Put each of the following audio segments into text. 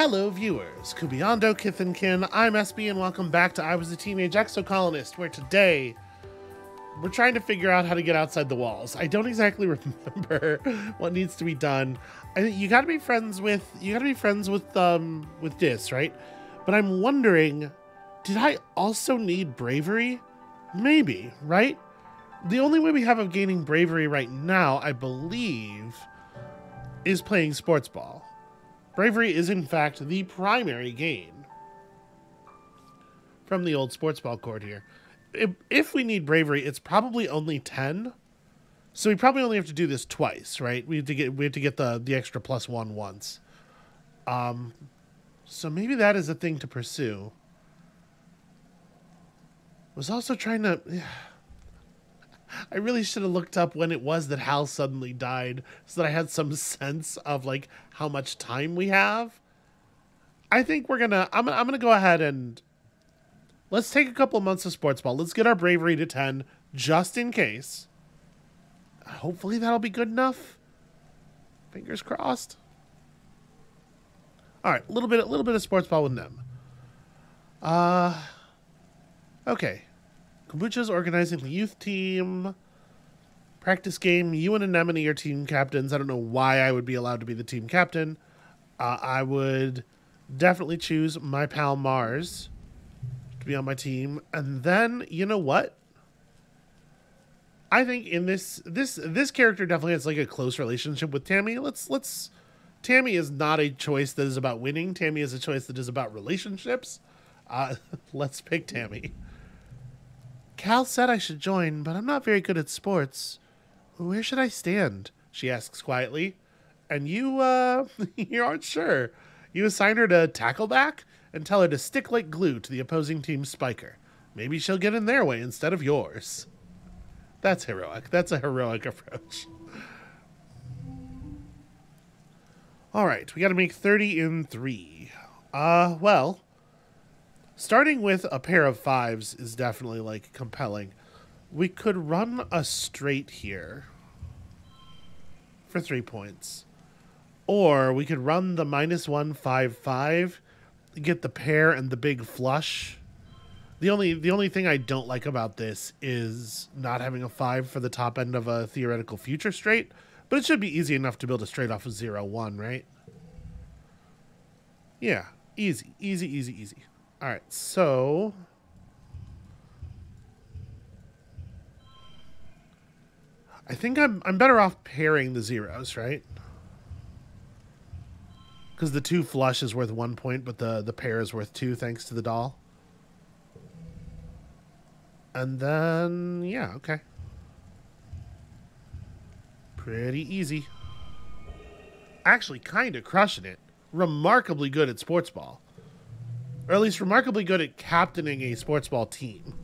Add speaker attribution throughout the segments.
Speaker 1: Hello viewers, Kubiando Kithenkin, I'm SB and welcome back to I Was A Teenage Exocolonist, where today we're trying to figure out how to get outside the walls. I don't exactly remember what needs to be done. You gotta be friends with Dis, right? But I'm wondering, did I also need bravery? Maybe, right? The only way we have of gaining bravery right now, I believe, is playing sports ball. Bravery is, in fact, the primary gain from the old sports ball court here. If we need bravery, it's probably only 10. So we probably only have to do this twice, right? We have to get the extra +1 once. So maybe that is a thing to pursue. Was also trying to... I really should have looked up when it was that Hal suddenly died so that I had some sense of like how much time we have. I think I'm gonna go ahead and let's take a couple months of sports ball. Let's get our bravery to 10 just in case. Hopefully that'll be good enough. Fingers crossed. All right, a little bit of sports ball with them. Okay. Kombucha's organizing the youth team. Practice game. You and Anemone are team captains. I don't know why I would be allowed to be the team captain. I would definitely choose my pal Mars to be on my team. And then, you know what? I think in this character definitely has like a close relationship with Tammy. Tammy is not a choice that is about winning. Tammy is a choice that is about relationships. Let's pick Tammy. Cal said I should join, but I'm not very good at sports. Where should I stand? She asks quietly. And you, you aren't sure. You assign her to tackleback and tell her to stick like glue to the opposing team's spiker. Maybe she'll get in their way instead of yours. That's heroic. That's a heroic approach. All right, we got to make 30 in 3. Well... starting with a pair of 5s is definitely, like, compelling. We could run a straight here for 3 points. Or we could run the -1, 5, 5, get the pair and the big flush. The only thing I don't like about this is not having a 5 for the top end of a theoretical future straight, but it should be easy enough to build a straight off of 0, 1, right? Yeah, easy, easy, easy, easy. All right, so I think I'm better off pairing the zeros, right? Because the 2 flush is worth 1 point, but the pair is worth 2 thanks to the doll. And then, yeah, okay. Pretty easy. Actually, kind of crushing it. Remarkably good at sports ball. Or at least remarkably good at captaining a sports ball team.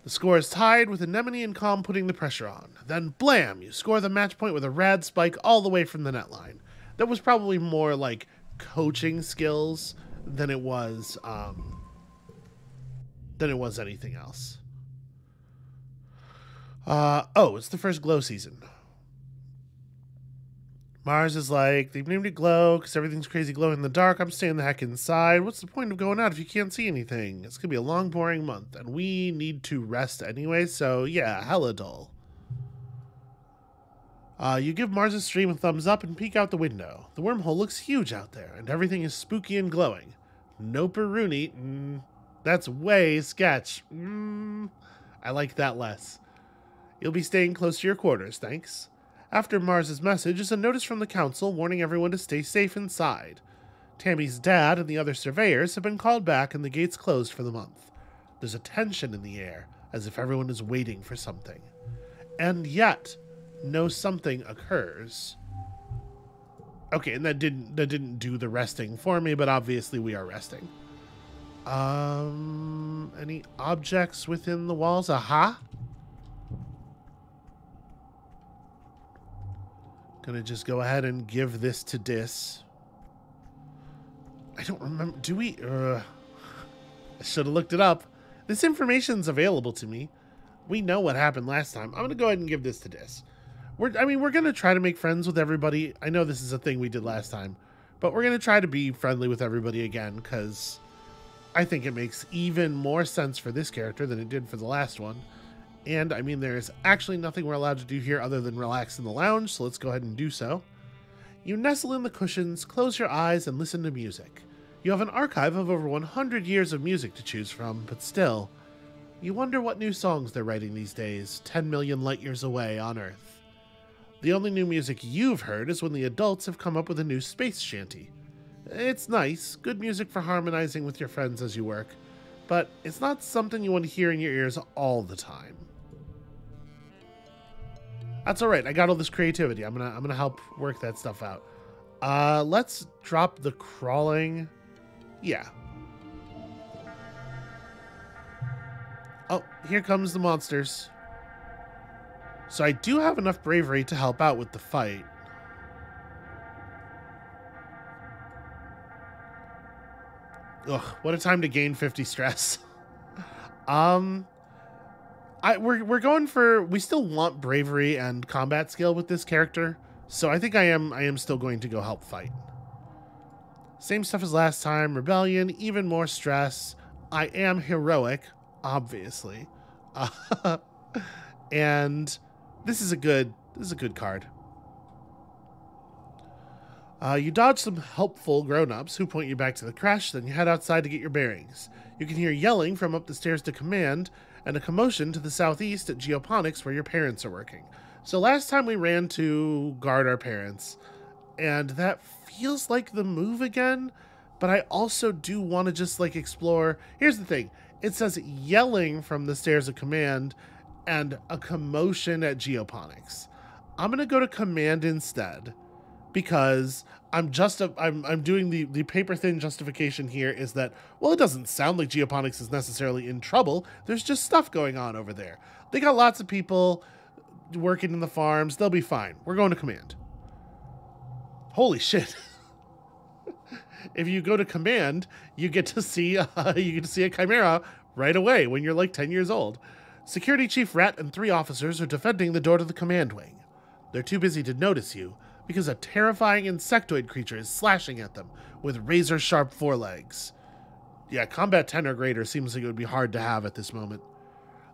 Speaker 1: The score is tied with Anemone and Calm putting the pressure on. Then, blam, you score the match point with a rad spike all the way from the net line. That was probably more like coaching skills than it was anything else. Oh, it's the first glow season. Mars is like, they've named it Glow because everything's crazy glowing in the dark. I'm staying the heck inside. What's the point of going out if you can't see anything? It's going to be a long, boring month, and we need to rest anyway, so yeah, hella dull. You give Mars' stream a thumbs up and peek out the window. The wormhole looks huge out there, and everything is spooky and glowing. Nope, Rooney. That's way sketch. I like that less. You'll be staying close to your quarters, thanks. After Mars's message is a notice from the council warning everyone to stay safe inside. Tammy's dad and the other surveyors have been called back and the gates closed for the month. There's a tension in the air, as if everyone is waiting for something. And yet, no something occurs. Okay, and that didn't do the resting for me, but obviously we are resting. Any objects within the walls? Aha! Gonna just go ahead and give this to Dis. I don't remember. Do we? I should have looked it up. This information's available to me. We know what happened last time. I'm gonna go ahead and give this to Dis. we're going to try to make friends with everybody. I know this is a thing we did last time, but we're going to try to be friendly with everybody again, because I think it makes even more sense for this character than it did for the last one. And, I mean, there's actually nothing we're allowed to do here other than relax in the lounge, so let's go ahead and do so. You nestle in the cushions, close your eyes, and listen to music. You have an archive of over 100 years of music to choose from, but still, you wonder what new songs they're writing these days, 10 million light years away on Earth. The only new music you've heard is when the adults have come up with a new space shanty. It's nice, good music for harmonizing with your friends as you work, but it's not something you want to hear in your ears all the time. That's alright, I got all this creativity. I'm gonna help work that stuff out. Let's drop the crawling. Yeah. Oh, here comes the monsters. So I do have enough bravery to help out with the fight. Ugh, what a time to gain 50 stress. We're going for, we still want bravery and combat skill with this character, so I think I am still going to go help fight. Same stuff as last time, rebellion, even more stress. I am heroic, obviously. And this is a good card. You dodge some helpful grown-ups who point you back to the crash, then you head outside to get your bearings. You can hear yelling from up the stairs to command, and a commotion to the southeast at Geoponics where your parents are working. So last time we ran to guard our parents, and that feels like the move again, but I also do want to just like explore. Here's the thing. It says yelling from the stairs of command and a commotion at Geoponics. I'm going to go to command instead, because I'm doing the paper thin justification here is that, well, it doesn't sound like Geoponics is necessarily in trouble. There's just stuff going on over there. They got lots of people working in the farms. They'll be fine. We're going to command. Holy shit. If you go to command, you get to see a chimera right away when you're like 10 years old. Security Chief Rat and 3 officers are defending the door to the command wing. They're too busy to notice you, because a terrifying insectoid creature is slashing at them with razor-sharp forelegs. Yeah, combat 10 or greater seems like it would be hard to have at this moment.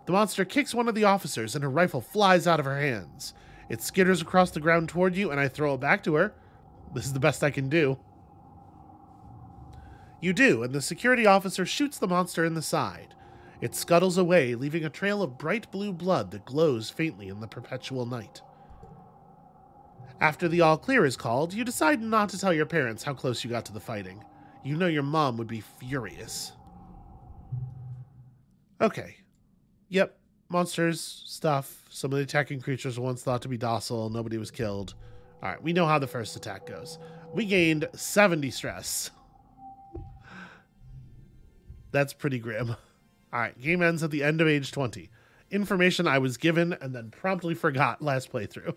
Speaker 1: The monster kicks one of the officers and her rifle flies out of her hands. It skitters across the ground toward you and I throw it back to her. This is the best I can do. You do, and the security officer shoots the monster in the side. It scuttles away, leaving a trail of bright blue blood that glows faintly in the perpetual night. After the all clear is called, you decide not to tell your parents how close you got to the fighting. You know your mom would be furious. Okay. Yep. Monsters, stuff. Some of the attacking creatures were once thought to be docile. Nobody was killed. Alright, we know how the first attack goes. We gained 70 stress. That's pretty grim. Alright, game ends at the end of age 20. Information I was given and then promptly forgot last playthrough.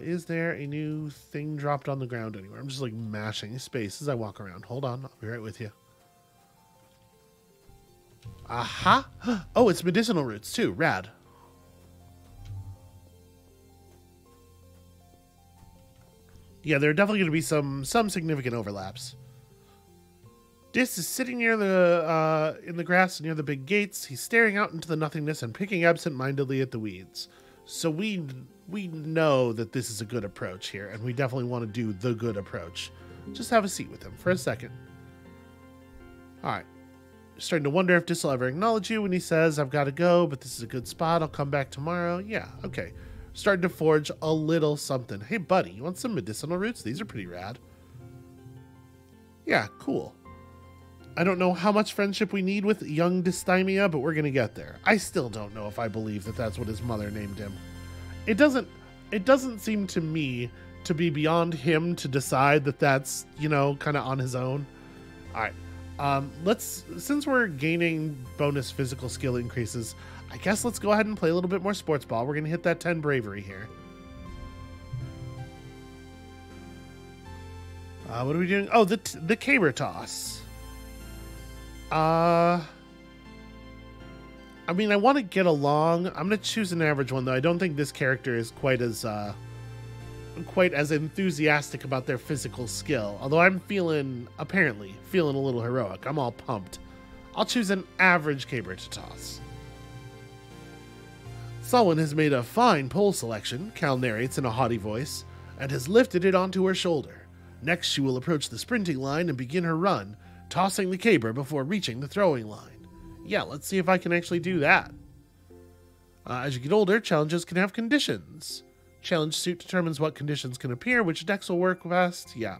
Speaker 1: Is there a new thing dropped on the ground anywhere? I'm just like mashing space as I walk around. Hold on, I'll be right with you. Aha! Oh, it's medicinal roots too. Rad. Yeah, there are definitely going to be some significant overlaps. Dis is sitting near the in the grass near the big gates. He's staring out into the nothingness and picking absent-mindedly at the weeds. So we know that this is a good approach here, and we definitely want to do the good approach. Just have a seat with him for a second. Alright. Starting to wonder if Dis will ever acknowledge you when he says, I've got to go, but this is a good spot. I'll come back tomorrow. Yeah, okay. Starting to forge a little something. Hey, buddy, you want some medicinal roots? These are pretty rad. Yeah, cool. I don't know how much friendship we need with young Dysthymia, but we're going to get there. I still don't know if I believe that that's what his mother named him. It doesn't seem to me to be beyond him to decide that that's, you know, kind of on his own. All right. Since we're gaining bonus physical skill increases, I guess let's go ahead and play a little bit more sports ball. We're going to hit that 10 bravery here. What are we doing? Oh, the caber toss. I mean, I want to get along. I'm going to choose an average one, though. I don't think this character is quite as enthusiastic about their physical skill. Although I'm apparently feeling a little heroic. I'm all pumped. I'll choose an average caber to toss. Selwyn has made a fine pole selection, Cal narrates in a haughty voice, and has lifted it onto her shoulder. Next, she will approach the sprinting line and begin her run, tossing the caber before reaching the throwing line. Yeah, let's see if I can actually do that. As you get older, challenges can have conditions. Challenge suit determines what conditions can appear, which decks will work best. Yeah.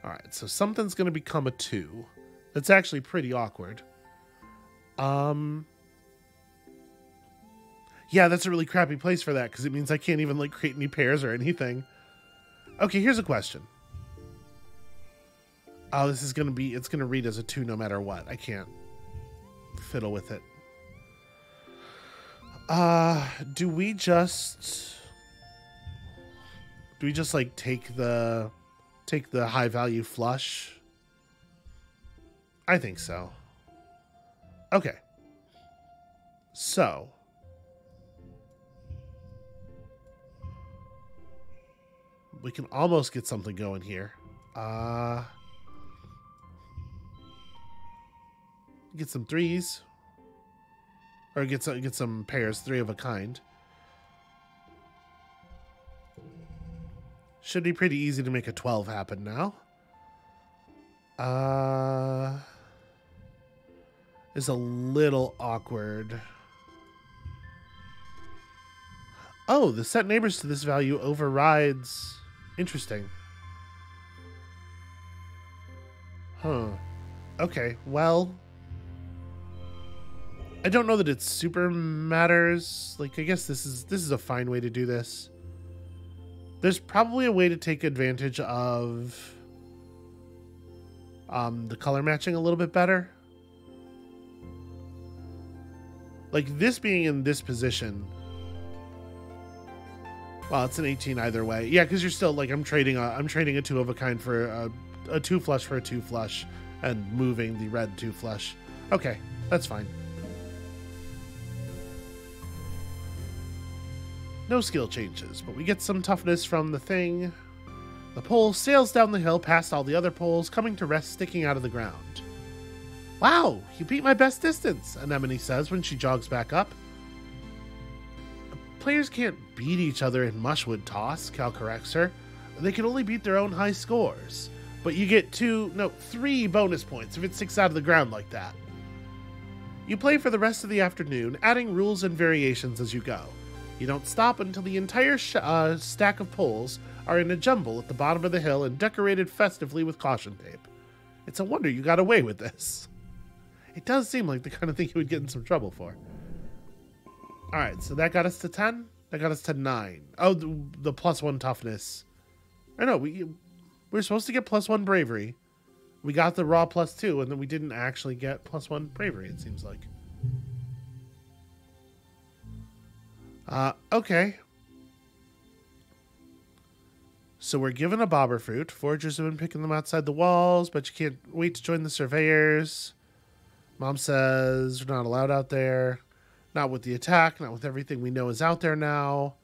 Speaker 1: Alright, so something's going to become a 2. That's actually pretty awkward. Yeah, that's a really crappy place for that, because it means I can't even, like, create any pairs or anything. Okay, here's a question. Oh, this is going to be... It's going to read as a 2 no matter what. I can't fiddle with it. Do we just... like, take the high-value flush? I think so. Okay. So... we can almost get something going here. Get some 3s. Or get some pairs, 3 of a kind. Should be pretty easy to make a 12 happen now. Is a little awkward. Oh, the set neighbors to this value overrides... Interesting. Huh. Okay, well... I don't know that it super matters. Like, I guess this is a fine way to do this. There's probably a way to take advantage of the color matching a little bit better. Like, this being in this position... Well, it's an 18 either way. Yeah, because you're still, like, I'm trading a 2 of a kind for a 2 flush for a 2 flush and moving the red 2 flush. Okay, that's fine. No skill changes, but we get some toughness from the thing. The pole sails down the hill past all the other poles, coming to rest sticking out of the ground. Wow, you beat my best distance, Anemone says when she jogs back up. Players can't beat each other in Mushwood Toss, Cal corrects her. They can only beat their own high scores. But you get 3 bonus points if it sticks out of the ground like that. You play for the rest of the afternoon, adding rules and variations as you go. You don't stop until the entire stack of poles are in a jumble at the bottom of the hill and decorated festively with caution tape. It's a wonder you got away with this. It does seem like the kind of thing you would get in some trouble for. Alright, so that got us to 10? That got us to 9. Oh, the +1 toughness. I know, we were supposed to get +1 bravery. We got the raw +2, and then we didn't actually get +1 bravery, it seems like. Okay. So we're given a bobber fruit. Foragers have been picking them outside the walls, but you can't wait to join the surveyors. Mom says we're not allowed out there. Not with the attack, not with everything we know is out there now.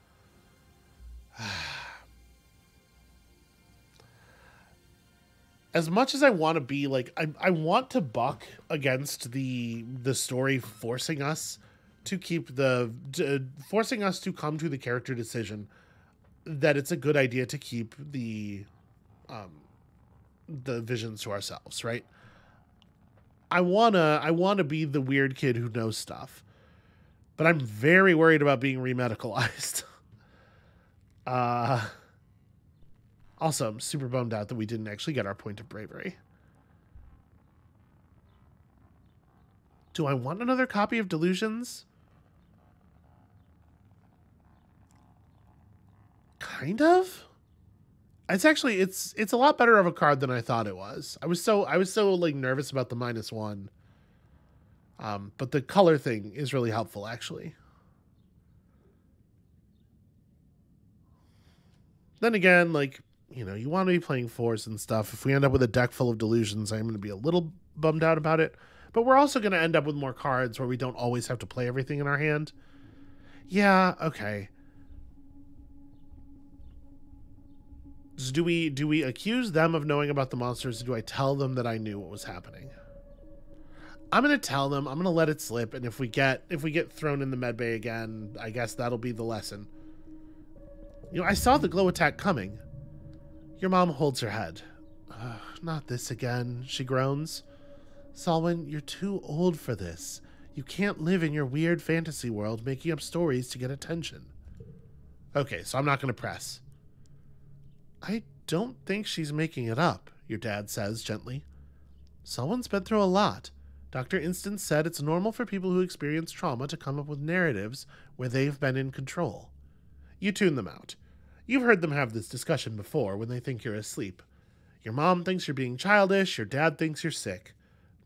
Speaker 1: As much as I want to be like, I want to buck against the story forcing us to keep forcing us to come to the character decision that it's a good idea to keep the visions to ourselves, right? I wanna be the weird kid who knows stuff. But I'm very worried about being remedicalized. Also, I'm super bummed out that we didn't actually get our point of bravery. Do I want another copy of Delusions? Kind of. It's actually it's a lot better of a card than I thought it was. I was so like nervous about the -1. But the color thing is really helpful, actually. Then again, like, you know, you want to be playing 4s and stuff. If we end up with a deck full of Delusions, I'm going to be a little bummed out about it. But we're also going to end up with more cards where we don't always have to play everything in our hand. Yeah, okay. Do we accuse them of knowing about the monsters, or do I tell them that I knew what was happening? I'm gonna tell them. I'm gonna let it slip, and if we get thrown in the medbay again, I guess that'll be the lesson. You know, I saw the glow attack coming. Your mom holds her head. Not this again, she groans. Salwyn, you're too old for this. You can't live in your weird fantasy world making up stories to get attention. Okay, so I'm not gonna press. I don't think she's making it up, your dad says gently. Salwyn's been through a lot. Dr. Instance said it's normal for people who experience trauma to come up with narratives where they've been in control. You tune them out. You've heard them have this discussion before when they think you're asleep. Your mom thinks you're being childish, your dad thinks you're sick.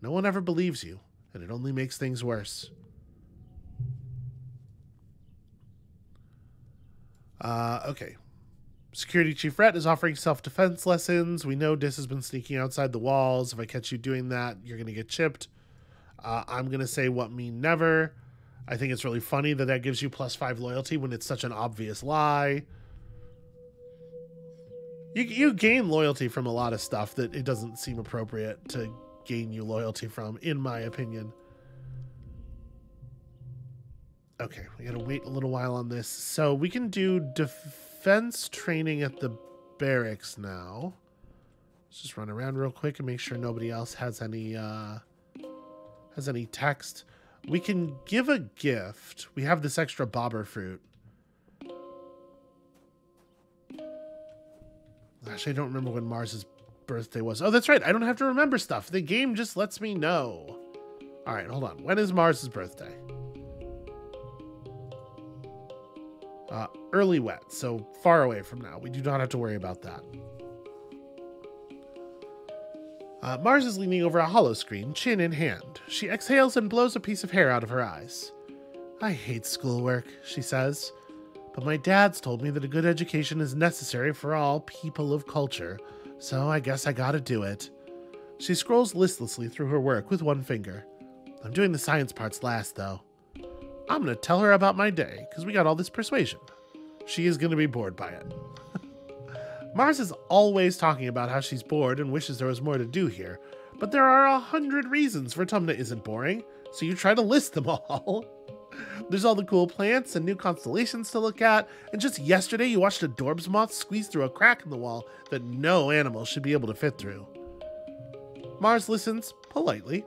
Speaker 1: No one ever believes you, and it only makes things worse. Okay. Security Chief Rhett is offering self-defense lessons. We know Dis has been sneaking outside the walls. If I catch you doing that, you're going to get chipped. I'm going to say what me never. I think it's really funny that that gives you +5 loyalty when it's such an obvious lie. You gain loyalty from a lot of stuff that it doesn't seem appropriate to gain you loyalty from, in my opinion. Okay, we gotta wait a little while on this. So we can do defense training at the barracks now. Let's just run around real quick and make sure nobody else has any text. We can give a gift. We have this extra bobber fruit. Actually, I don't remember when Mars's birthday was. Oh, that's right. I don't have to remember stuff. The game just lets me know. All right, hold on. When is Mars's birthday? Early wet, so far away from now. We do not have to worry about that. Mars is leaning over a hollow screen, chin in hand. She exhales and blows a piece of hair out of her eyes. I hate schoolwork, she says. But my dad's told me that a good education is necessary for all people of culture, so I guess I gotta do it. She scrolls listlessly through her work with one finger. I'm doing the science parts last, though. I'm gonna tell her about my day, because we got all this persuasion. She is gonna be bored by it. Mars is always talking about how she's bored and wishes there was more to do here, but there are 100 reasons Vertumna isn't boring, so you try to list them all. There's all the cool plants and new constellations to look at, and just yesterday you watched a Dorbs moth squeeze through a crack in the wall that no animal should be able to fit through. Mars listens politely,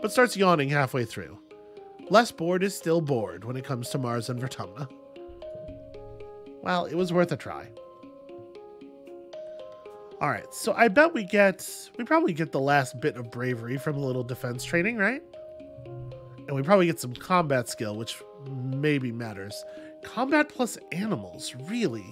Speaker 1: but starts yawning halfway through. Less bored is still bored when it comes to Mars and Vertumna. Well, it was worth a try. Alright, so I bet we probably get the last bit of bravery from a little defense training, right? And we probably get some combat skill, which maybe matters. Combat plus animals, really?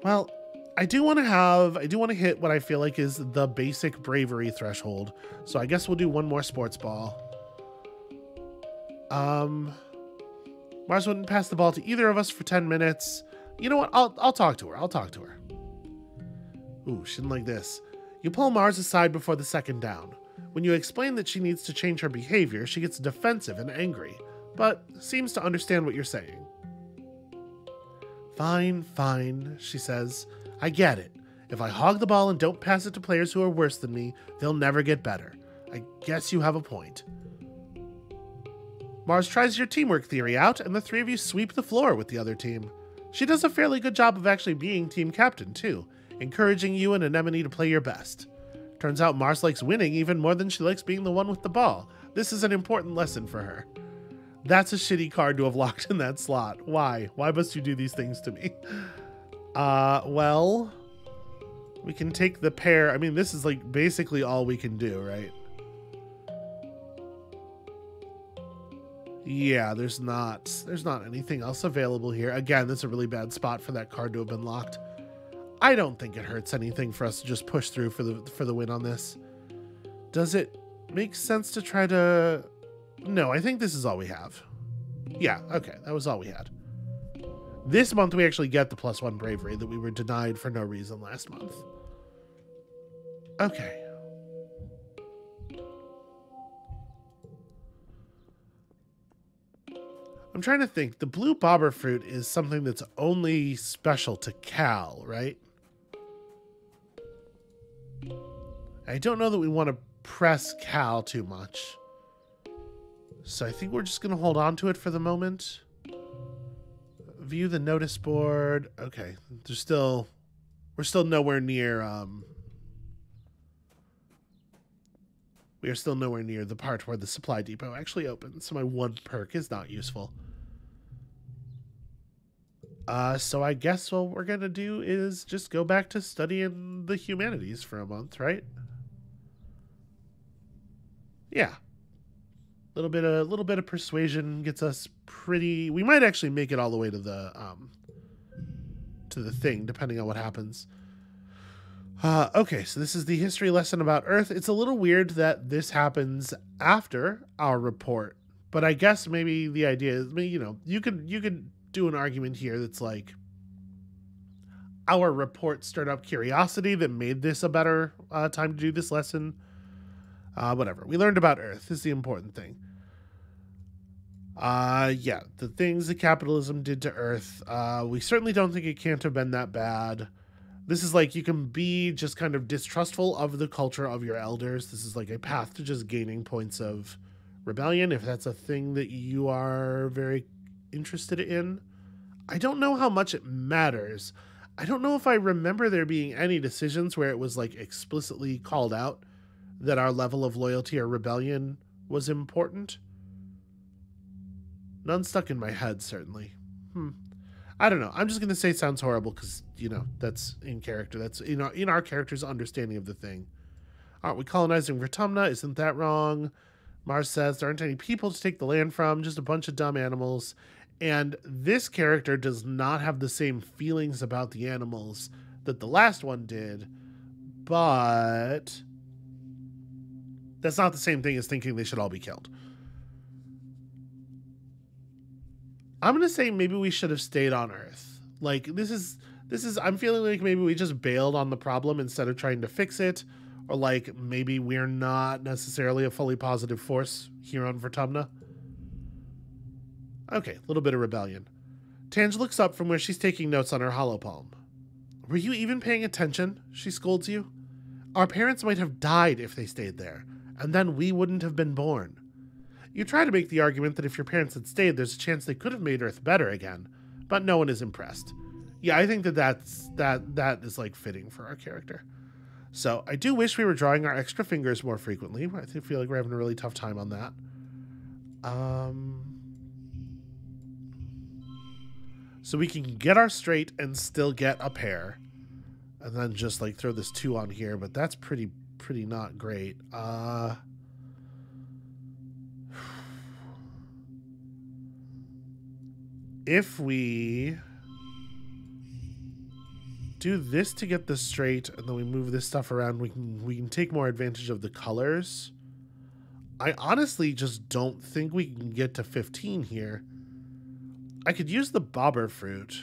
Speaker 1: Well, I do want to hit what I feel like is the basic bravery threshold. So I guess we'll do one more sports ball. Mars wouldn't pass the ball to either of us for 10 minutes. You know what? I'll talk to her. I'll talk to her. Ooh, she didn't like this. You pull Mars aside before the second down. When you explain that she needs to change her behavior, she gets defensive and angry, but seems to understand what you're saying. Fine, fine, she says. I get it. If I hog the ball and don't pass it to players who are worse than me, they'll never get better. I guess you have a point. Mars tries your teamwork theory out, and the three of you sweep the floor with the other team. She does a fairly good job of actually being team captain, too, encouraging you and Anemone to play your best. Turns out Mars likes winning even more than she likes being the one with the ball. This is an important lesson for her. That's a shitty card to have locked in that slot. Why? Why must you do these things to me? Well, we can take the pair. I mean, this is like basically all we can do, right? Yeah, there's not anything else available here. Again, that's a really bad spot for that card to have been locked. I don't think it hurts anything for us to just push through for the win on this. Does it make sense to try to... No, I think this is all we have. Yeah, okay, that was all we had. This month we actually get the +1 bravery that we were denied for no reason last month. Okay. I'm trying to think. The blue bobber fruit is something that's only special to Cal, right? I don't know that we want to press Cal too much. So I think we're just going to hold on to it for the moment. View the notice board. Okay. We're still nowhere near, we are still nowhere near the part where the supply depot actually opens. So my one perk is not useful. So I guess what we're going to do is just go back to studying the humanities for a month, right? Yeah. A little bit of persuasion gets us pretty. We might actually make it all the way to the thing, depending on what happens. Okay, so this is the history lesson about Earth. It's a little weird that this happens after our report, but I guess maybe the idea is, you know, you could do an argument here that's like our report stirred up curiosity that made this a better time to do this lesson. Whatever. We learned about Earth is the important thing. Yeah, the things that capitalism did to Earth. We certainly don't think it can't have been that bad. This is like, you can be just kind of distrustful of the culture of your elders. This is like a path to just gaining points of rebellion, if that's a thing that you are very interested in. I don't know how much it matters. I don't know if I remember there being any decisions where it was like explicitly called out that our level of loyalty or rebellion was important. None stuck in my head, certainly. I don't know. I'm just going to say it sounds horrible because, you know, that's in character. That's in our character's understanding of the thing. Aren't we colonizing Vertumna? Isn't that wrong? Mars says there aren't any people to take the land from, just a bunch of dumb animals. And this character does not have the same feelings about the animals that the last one did, but that's not the same thing as thinking they should all be killed. I'm going to say maybe we should have stayed on Earth. Like, this is, I'm feeling like maybe we just bailed on the problem instead of trying to fix it. Or like, maybe we're not necessarily a fully positive force here on Vertumna. Okay, a little bit of rebellion. Tange looks up from where she's taking notes on her holopalm. Were you even paying attention? She scolds you. Our parents might have died if they stayed there, and then we wouldn't have been born. You try to make the argument that if your parents had stayed, there's a chance they could have made Earth better again, but no one is impressed. Yeah, I think that is like fitting for our character. So I do wish we were drawing our extra fingers more frequently. I feel like we're having a really tough time on that. So we can get our straight and still get a pair, and then just like throw this 2 on here, but that's pretty not great. If we do this to get this straight, and then we move this stuff around, we can take more advantage of the colors. I honestly just don't think we can get to 15 here. I could use the bobber fruit.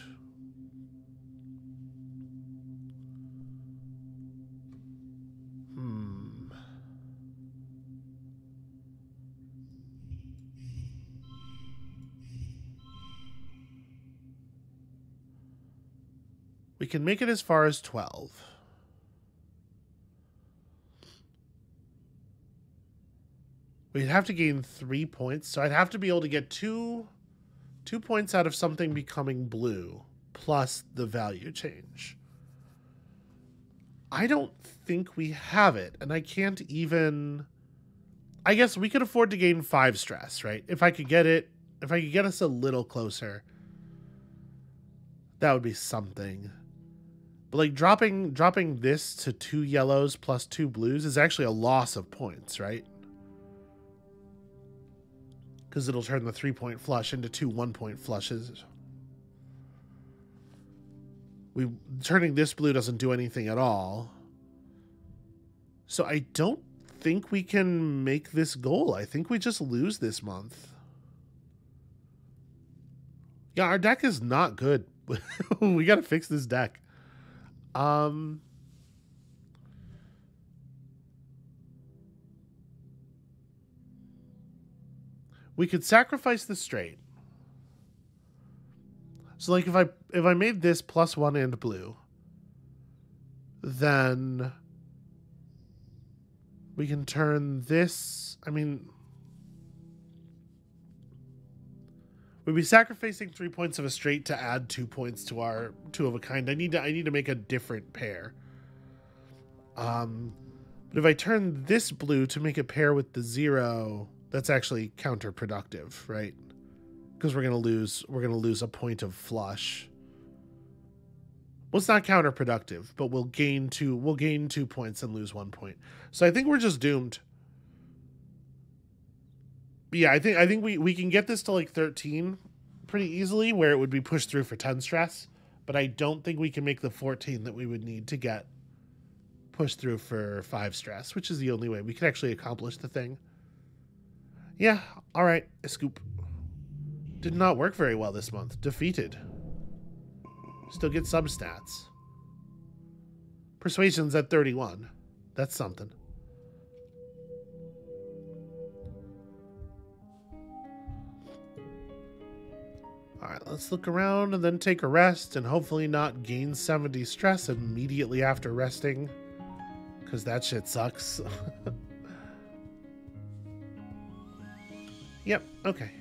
Speaker 1: We can make it as far as 12. We'd have to gain 3 points, so I'd have to be able to get 2 points out of something becoming blue, plus the value change. I don't think we have it, and I can't even... I guess we could afford to gain 5 stress, right? If I could get us a little closer, that would be something. But like dropping this to 2 yellows plus 2 blues is actually a loss of points, right? Because it'll turn the 3-point flush into 2 1-point flushes. Turning this blue doesn't do anything at all. So I don't think we can make this goal. I think we just lose this month. Yeah, our deck is not good. We got to fix this deck. We could sacrifice the straight. So like if I made this +1 and blue, then we can turn this, I mean, we'd be sacrificing 3 points of a straight to add 2 points to our 2 of a kind. I need to make a different pair. But if I turn this blue to make a pair with the 0, that's actually counterproductive, right? Because we're gonna lose a point of flush. Well, it's not counterproductive, but we'll gain 2 points and lose 1 point. So I think we're just doomed. Yeah, I think we can get this to like 13 pretty easily, where it would be pushed through for 10 stress, but I don't think we can make the 14 that we would need to get pushed through for 5 stress, which is the only way we can actually accomplish the thing. Yeah, all right, a scoop. Did not work very well this month. Defeated. Still get substats. Persuasion's at 31. That's something. All right, let's look around and then take a rest and hopefully not gain 70 stress immediately after resting, because that shit sucks. Yep, okay.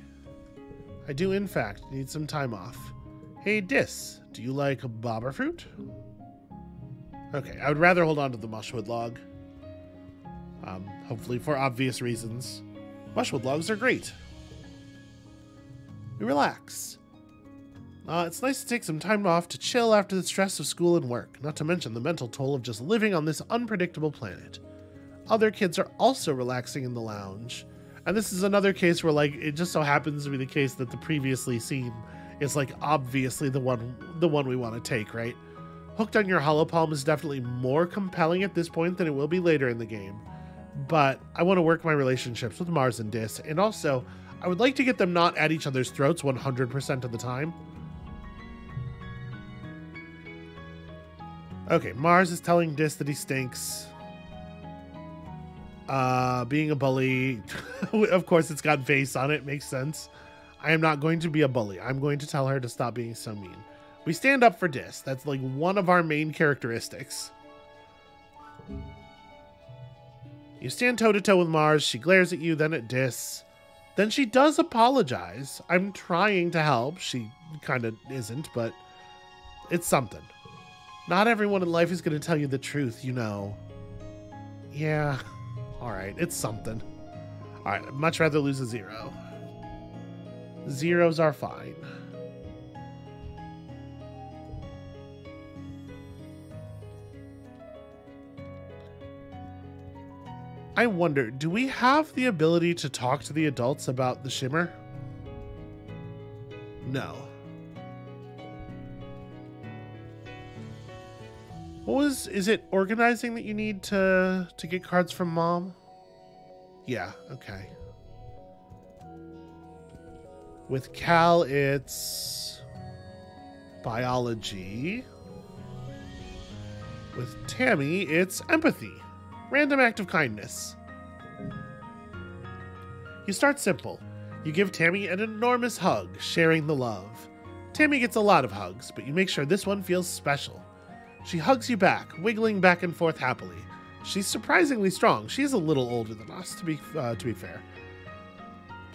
Speaker 1: I do, in fact, need some time off. Hey, Dis, do you like bobber fruit? Okay, I would rather hold on to the mushwood log. Hopefully for obvious reasons. Mushwood logs are great. We relax. It's nice to take some time off to chill after the stress of school and work, not to mention the mental toll of just living on this unpredictable planet. Other kids are also relaxing in the lounge. And this is another case where, like, it just so happens to be the case that the previously seen is, like, obviously the one we want to take, right? Hooked on Your Hollow Palm is definitely more compelling at this point than it will be later in the game. But I want to work my relationships with Mars and Dis, and also, I would like to get them not at each other's throats 100% of the time. Okay, Mars is telling Dis that he stinks. Being a bully, of course it's got face on it, makes sense. I am not going to be a bully. I'm going to tell her to stop being so mean. We stand up for Dis. That's like one of our main characteristics. You stand toe-to-toe with Mars. She glares at you, then at Dis. Then she does apologize. I'm trying to help. She kind of isn't, but it's something. Not everyone in life is going to tell you the truth, you know. Yeah. All right, it's something. All right, I'd much rather lose a 0. Zeros are fine. I wonder, do we have the ability to talk to the adults about the shimmer? No. Is it organizing that you need to get cards from Mom? Yeah, okay. With Cal, it's biology. With Tammy, it's empathy. Random act of kindness. You start simple. You give Tammy an enormous hug, sharing the love. Tammy gets a lot of hugs, but you make sure this one feels special. She hugs you back, wiggling back and forth happily. She's surprisingly strong. She's a little older than us, to be fair.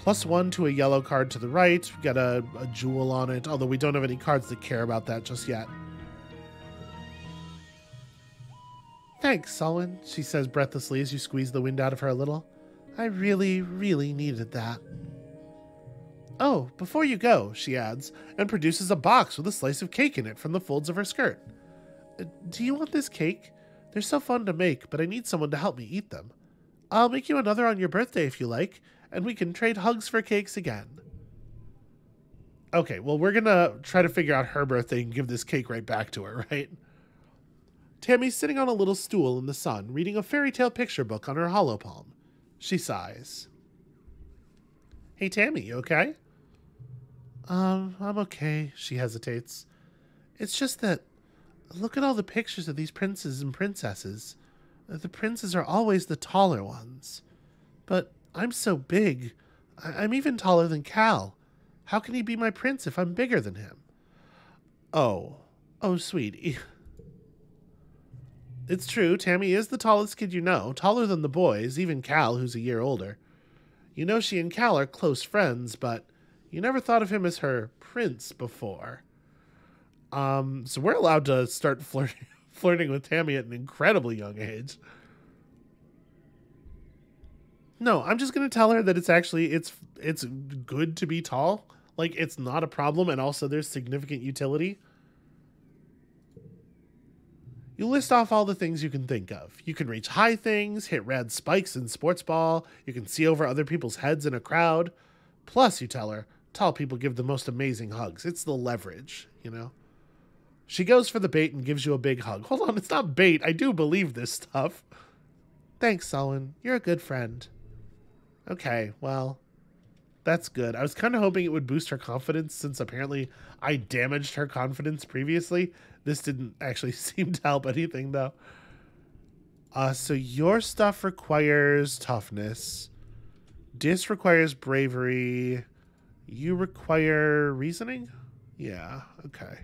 Speaker 1: +1 to a yellow card to the right. We got a jewel on it, although we don't have any cards that care about that just yet. Thanks, Selwyn, she says breathlessly as you squeeze the wind out of her a little. I really, really needed that. Oh, before you go, she adds, and produces a box with a slice of cake in it from the folds of her skirt. Do you want this cake? They're so fun to make, but I need someone to help me eat them. I'll make you another on your birthday if you like, and we can trade hugs for cakes again. Okay, well, we're gonna try to figure out her birthday and give this cake right back to her, right? Tammy's sitting on a little stool in the sun, reading a fairy tale picture book on her hollow palm. She sighs. Hey, Tammy, you okay? I'm okay, she hesitates. It's just that, look at all the pictures of these princes and princesses. The princes are always the taller ones. But I'm so big. I'm even taller than Cal. How can he be my prince if I'm bigger than him? Oh. Oh, sweetie. It's true, Tammy is the tallest kid you know, taller than the boys, even Cal, who's a year older. You know she and Cal are close friends, but you never thought of him as her prince before. So we're allowed to start flirting with Tammy at an incredibly young age. No, I'm just gonna tell her that it's good to be tall. Like, it's not a problem, and also there's significant utility. You list off all the things you can think of. You can reach high things, hit rad spikes in sports ball, you can see over other people's heads in a crowd. Plus, you tell her, tall people give the most amazing hugs. It's the leverage, you know? She goes for the bait and gives you a big hug. Hold on, it's not bait. I do believe this stuff. Thanks, Sullen. You're a good friend. Okay, well, that's good. I was kind of hoping it would boost her confidence since apparently I damaged her confidence previously. This didn't actually seem to help anything, though. So your stuff requires toughness. Dis requires bravery. You require reasoning? Yeah, okay.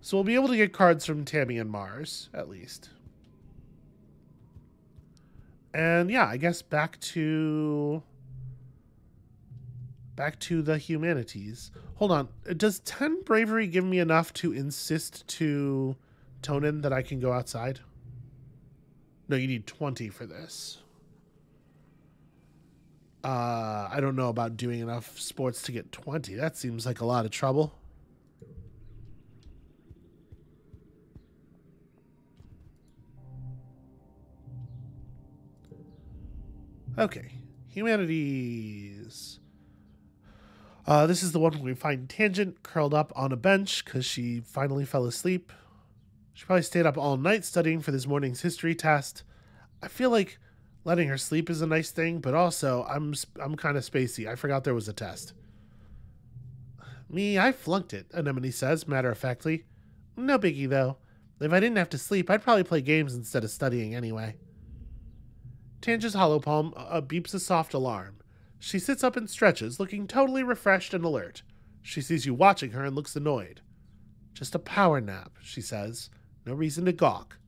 Speaker 1: So we'll be able to get cards from Tammy and Mars, at least. And yeah, I guess back to the humanities. Hold on. Does 10 bravery give me enough to insist to Tonin that I can go outside? No, you need 20 for this. I don't know about doing enough sports to get 20. That seems like a lot of trouble. Okay. Humanities. This is the one where we find Tangent curled up on a bench because she finally fell asleep. She probably stayed up all night studying for this morning's history test. I feel like letting her sleep is a nice thing, but also I'm kind of spacey. I forgot there was a test. Me, I flunked it, Anemone says, matter-of-factly. No biggie, though. If I didn't have to sleep, I'd probably play games instead of studying anyway. Tangent's hollow palm beeps a soft alarm. She sits up and stretches, looking totally refreshed and alert. She sees you watching her and looks annoyed. Just a power nap, she says. No reason to gawk.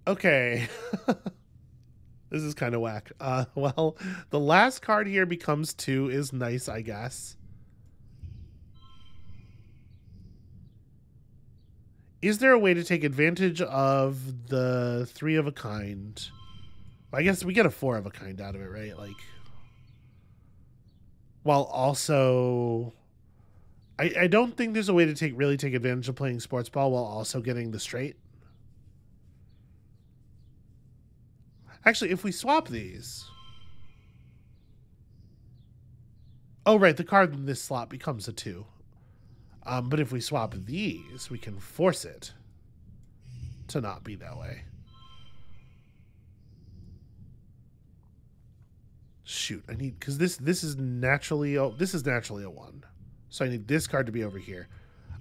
Speaker 1: Okay. This is kind of whack. Well, the last card here becomes 2 is nice, I guess. Is there a way to take advantage of the 3 of a kind? Well, I guess we get a 4 of a kind out of it, right? Like, while also, I don't think there's a way to really take advantage of playing sports ball while also getting the straight. Actually, if we swap these, oh right, the card in this slot becomes a 2. But if we swap these, we can force it to not be that way. Shoot, I need, because this is naturally a 1. So I need this card to be over here.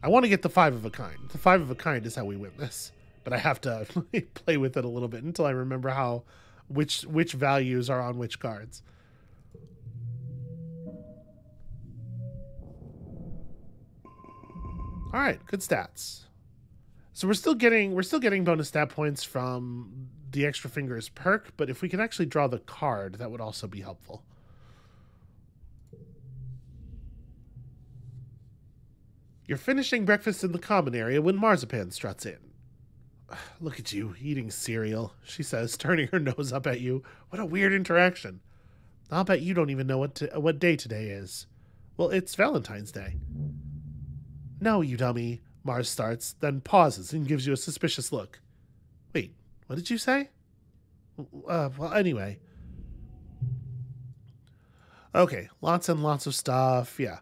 Speaker 1: I want to get the 5 of a kind. The 5 of a kind is how we win this. But I have to play with it a little bit until I remember which values are on which cards. All right, good stats. So we're still getting bonus stat points from the extra fingers perk, but if we can actually draw the card, that would also be helpful. You're finishing breakfast in the common area when Marzipan struts in. Look at you, eating cereal, she says, turning her nose up at you. What a weird interaction. I'll bet you don't even know what day today is. Well, it's Valentine's Day. No, you dummy, Mars starts, then pauses and gives you a suspicious look. Wait, what did you say? Well, anyway. Okay, lots and lots of stuff, yeah.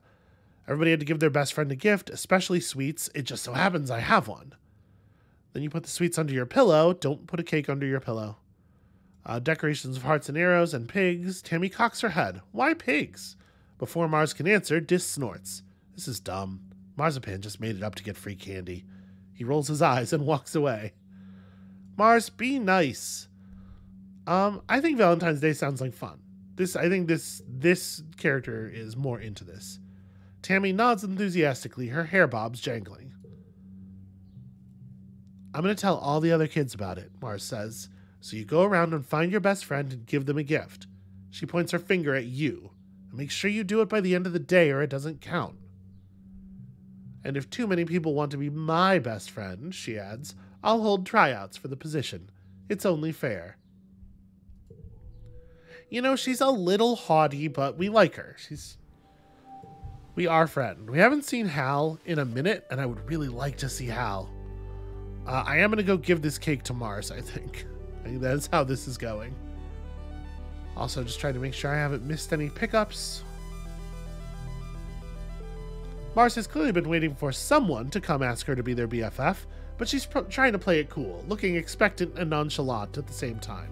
Speaker 1: Everybody had to give their best friend a gift, especially sweets. It just so happens I have one. Then you put the sweets under your pillow. Don't put a cake under your pillow. Decorations of hearts and arrows and pigs. Tammy cocks her head. Why pigs? Before Mars can answer, Dis snorts. This is dumb. Marzipan just made it up to get free candy. He rolls his eyes and walks away. Mars, be nice. I think Valentine's Day sounds like fun. I think this character is more into this. Tammy nods enthusiastically, her hair bobs jangling. I'm going to tell all the other kids about it, Mars says. So you go around and find your best friend and give them a gift. She points her finger at you. And make sure you do it by the end of the day or it doesn't count. And if too many people want to be my best friend, she adds, I'll hold tryouts for the position. It's only fair. You know, she's a little haughty, but we like her. We are friends. We haven't seen Hal in a minute, and I would really like to see Hal. I am going to go give this cake to Mars, I think. I think that's how this is going. Also, just trying to make sure I haven't missed any pickups. Mars has clearly been waiting for someone to come ask her to be their BFF, but she's trying to play it cool, looking expectant and nonchalant at the same time.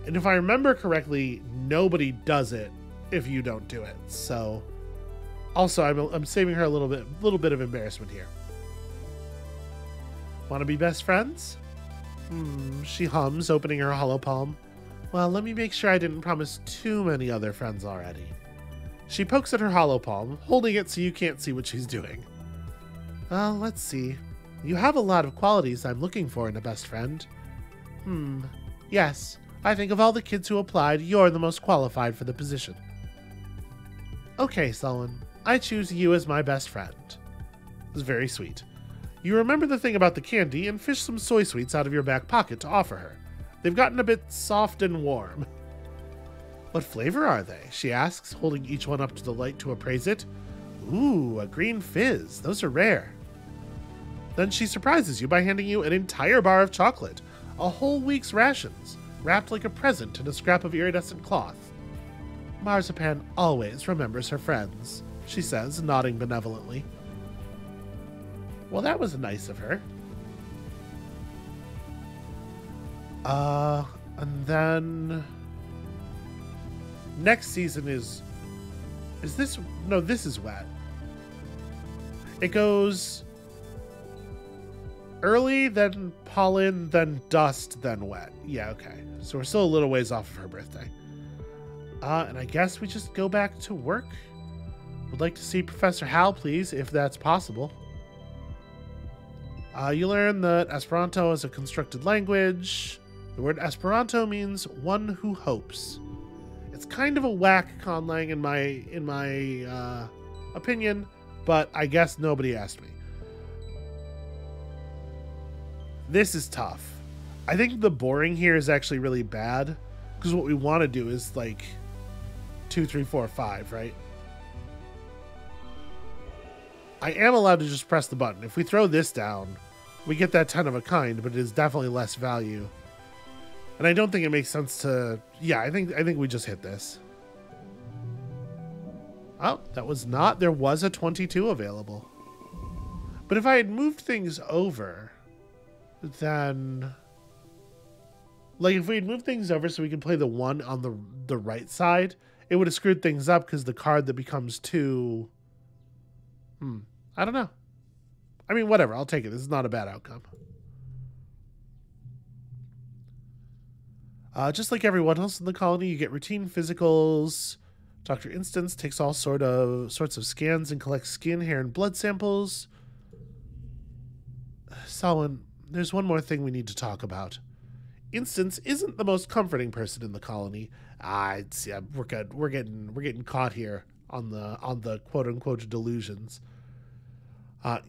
Speaker 1: And if I remember correctly, nobody does it if you don't do it. So, also, I'm saving her a little bit of embarrassment here. Want to be best friends? She hums, opening her hollow palm. Well, let me make sure I didn't promise too many other friends already. She pokes at her hollow palm, holding it so you can't see what she's doing. Well, let's see. You have a lot of qualities I'm looking for in a best friend. Yes, I think of all the kids who applied, you're the most qualified for the position. Okay, Sullen, I choose you as my best friend. It's very sweet. You remember the thing about the candy and fish some soy sweets out of your back pocket to offer her. They've gotten a bit soft and warm. What flavor are they? She asks, holding each one up to the light to appraise it. Ooh, a green fizz. Those are rare. Then she surprises you by handing you an entire bar of chocolate, a whole week's rations, wrapped like a present in a scrap of iridescent cloth. Marzipan always remembers her friends, she says, nodding benevolently. Well, that was nice of her. And then next season is this? No, this is wet. It goes early, then pollen, then dust, then wet. Yeah, okay. So we're still a little ways off of her birthday. And I guess we just go back to work. Would like to see Professor Hal, please, if that's possible. You learn that Esperanto is a constructed language. The word Esperanto means one who hopes. It's kind of a whack conlang in my opinion, but I guess nobody asked me. This is tough. I think the boring here is actually really bad, because what we want to do is like 2, 3, 4, 5, right? I am allowed to just press the button. If we throw this down, we get that 10 of a kind, but it is definitely less value. And I don't think it makes sense to... Yeah, I think we just hit this. Oh, that was not... There was a 22 available. But if I had moved things over, then... Like, if we had moved things over so we could play the 1 on the right side, it would have screwed things up because the card that becomes 2... I don't know. I mean, whatever. I'll take it. This is not a bad outcome. Just like everyone else in the colony, you get routine physicals. Dr. Instance takes all sorts of scans and collects skin, hair, and blood samples. Solon, there's one more thing we need to talk about. Instance isn't the most comforting person in the colony. We're getting caught here on the quote unquote delusions.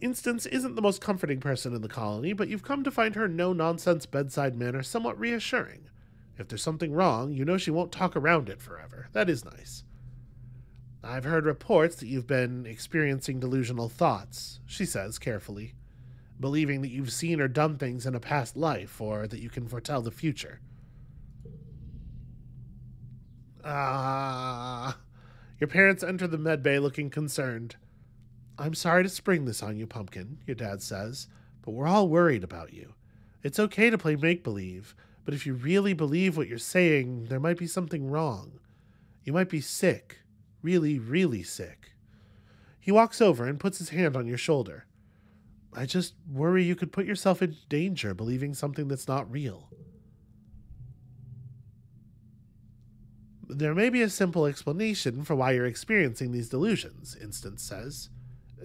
Speaker 1: Instance isn't the most comforting person in the colony, but you've come to find her no-nonsense bedside manner somewhat reassuring. If there's something wrong, you know she won't talk around it forever. That is nice. I've heard reports that you've been experiencing delusional thoughts, she says carefully, believing that you've seen or done things in a past life, or that you can foretell the future. Your parents enter the medbay looking concerned. I'm sorry to spring this on you, Pumpkin, your dad says, but we're all worried about you. It's okay to play make-believe, but if you really believe what you're saying, there might be something wrong. You might be sick. Really, really sick. He walks over and puts his hand on your shoulder. I just worry you could put yourself in danger believing something that's not real. There may be a simple explanation for why you're experiencing these delusions, Instance says.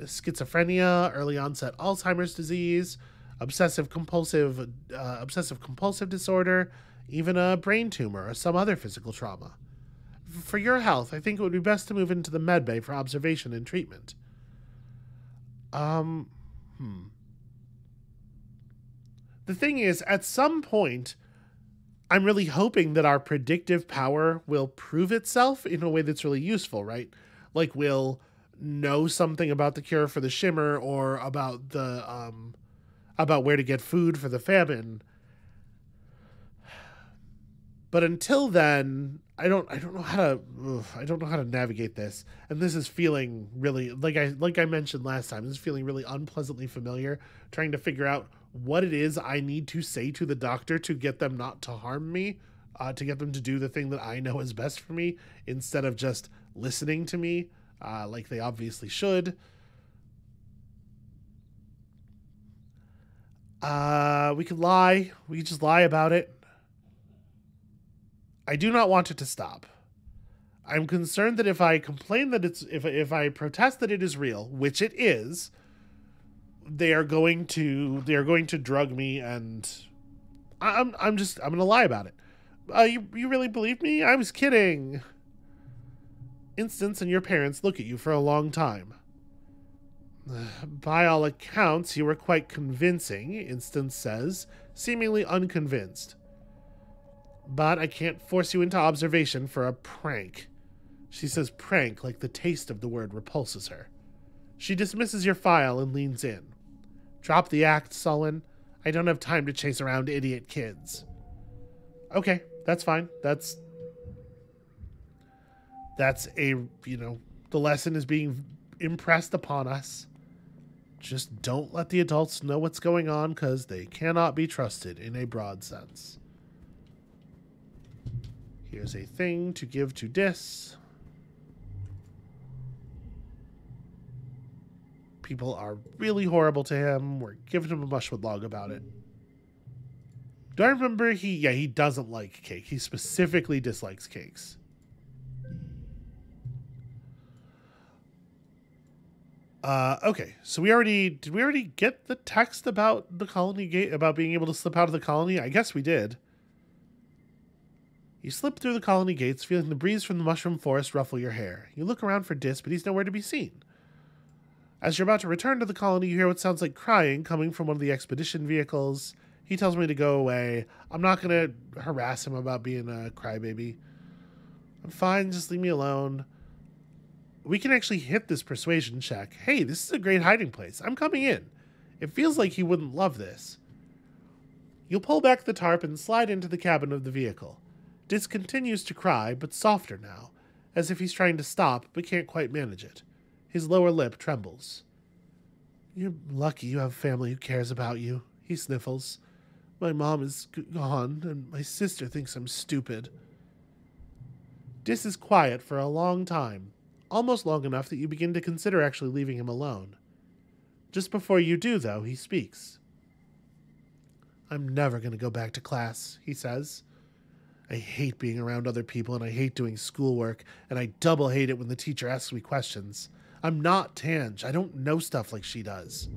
Speaker 1: Schizophrenia, early onset Alzheimer's disease, obsessive compulsive disorder, even a brain tumor or some other physical trauma. For your health, I think it would be best to move into the med bay for observation and treatment. The thing is, at some point, I'm really hoping that our predictive power will prove itself in a way that's really useful, right? Like we'll know something about the cure for the shimmer or about the about where to get food for the famine. But until then, I don't know how to navigate this. And this is feeling really like I mentioned last time, this is feeling really unpleasantly familiar, trying to figure out what it is I need to say to the doctor to get them not to harm me, to get them to do the thing that I know is best for me instead of just listening to me, like they obviously should. We could lie. We could just lie about it. I do not want it to stop. I'm concerned that if I complain that if I protest that it is real, which it is, they are going to drug me, and I'm gonna lie about it. You really believe me? I was kidding. Instance and your parents look at you for a long time. By all accounts, you were quite convincing, Instance says, seemingly unconvinced. But I can't force you into observation for a prank. She says prank like the taste of the word repulses her. She dismisses your file and leans in. Drop the act, Sullen. I don't have time to chase around idiot kids. Okay, that's fine. That's a, the lesson is being impressed upon us. Just don't let the adults know what's going on, because they cannot be trusted in a broad sense. Here's a thing to give to Dis. People are really horrible to him. We're giving him a mushwood log about it. Do I remember he doesn't like cake. He specifically dislikes cakes. Okay, so did we already get the text about the colony gate, about being able to slip out of the colony? I guess we did. You slip through the colony gates, feeling the breeze from the mushroom forest ruffle your hair. You look around for Dis, but he's nowhere to be seen. As you're about to return to the colony, you hear what sounds like crying coming from one of the expedition vehicles. He tells me to go away. I'm not going to harass him about being a crybaby. I'm fine, just leave me alone. We can actually hit this persuasion check. Hey, this is a great hiding place. I'm coming in. It feels like he wouldn't love this. You'll pull back the tarp and slide into the cabin of the vehicle. Dis continues to cry, but softer now, as if he's trying to stop, but can't quite manage it. His lower lip trembles. You're lucky you have family who cares about you, he sniffles. My mom is gone, and my sister thinks I'm stupid. Dis is quiet for a long time, almost long enough that you begin to consider actually leaving him alone. Just before you do, though, he speaks. I'm never going to go back to class, he says. I hate being around other people, and I hate doing schoolwork, and I double hate it when the teacher asks me questions. I'm not Tange. I don't know stuff like she does.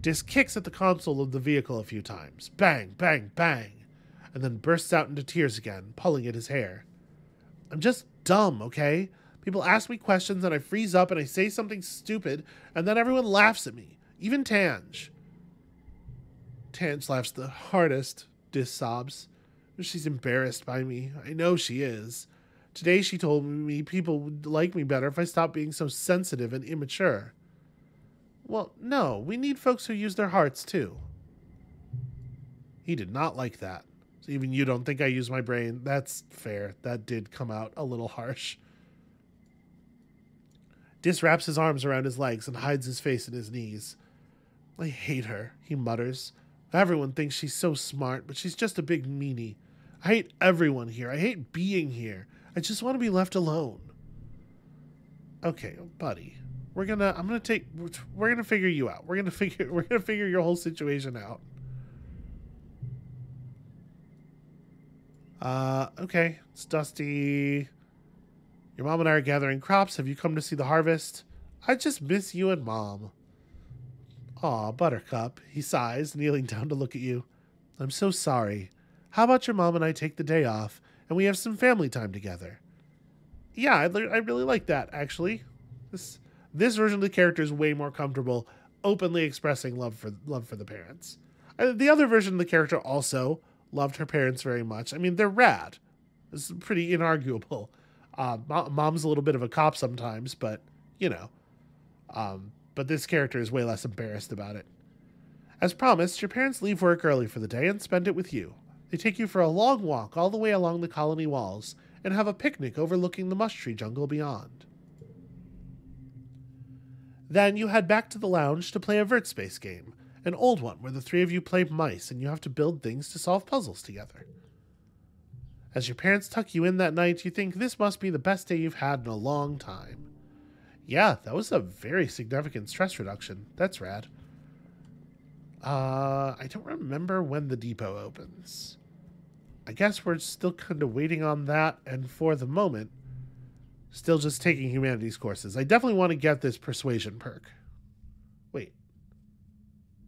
Speaker 1: Dis kicks at the console of the vehicle a few times. Bang, bang, bang. And then bursts out into tears again, pulling at his hair. I'm just dumb, okay? People ask me questions, and I freeze up, and I say something stupid, and then everyone laughs at me. Even Tange. Tange laughs the hardest, Dis sobs. She's embarrassed by me. I know she is. Today she told me people would like me better if I stopped being so sensitive and immature. Well, no, we need folks who use their hearts, too. He did not like that. So even you don't think I use my brain? That's fair. That did come out a little harsh. Dis wraps his arms around his legs and hides his face in his knees. I hate her, he mutters. Everyone thinks she's so smart, but she's just a big meanie. I hate everyone here. I hate being here. I just want to be left alone. Okay, buddy. We're gonna figure you out. We're gonna figure your whole situation out. Okay. It's Dusty. Your mom and I are gathering crops. Have you come to see the harvest? I just miss you and Mom. Aw, Buttercup. He sighs, kneeling down to look at you. I'm so sorry. How about your mom and I take the day off, and we have some family time together? Yeah, I really like that, actually. This version of the character is way more comfortable openly expressing love for the parents. The other version of the character also loved her parents very much. I mean, they're rad. It's pretty inarguable. Mom's a little bit of a cop sometimes, but, you know. But this character is way less embarrassed about it. As promised, your parents leave work early for the day and spend it with you. They take you for a long walk all the way along the colony walls and have a picnic overlooking the mush tree jungle beyond. Then you head back to the lounge to play a vert space game, an old one where the three of you play mice and you have to build things to solve puzzles together. As your parents tuck you in that night, you think this must be the best day you've had in a long time. Yeah, that was a very significant stress reduction. That's rad. I don't remember when the depot opens. I guess we're still kind of waiting on that, and for the moment, still just taking humanities courses. I definitely want to get this persuasion perk. Wait.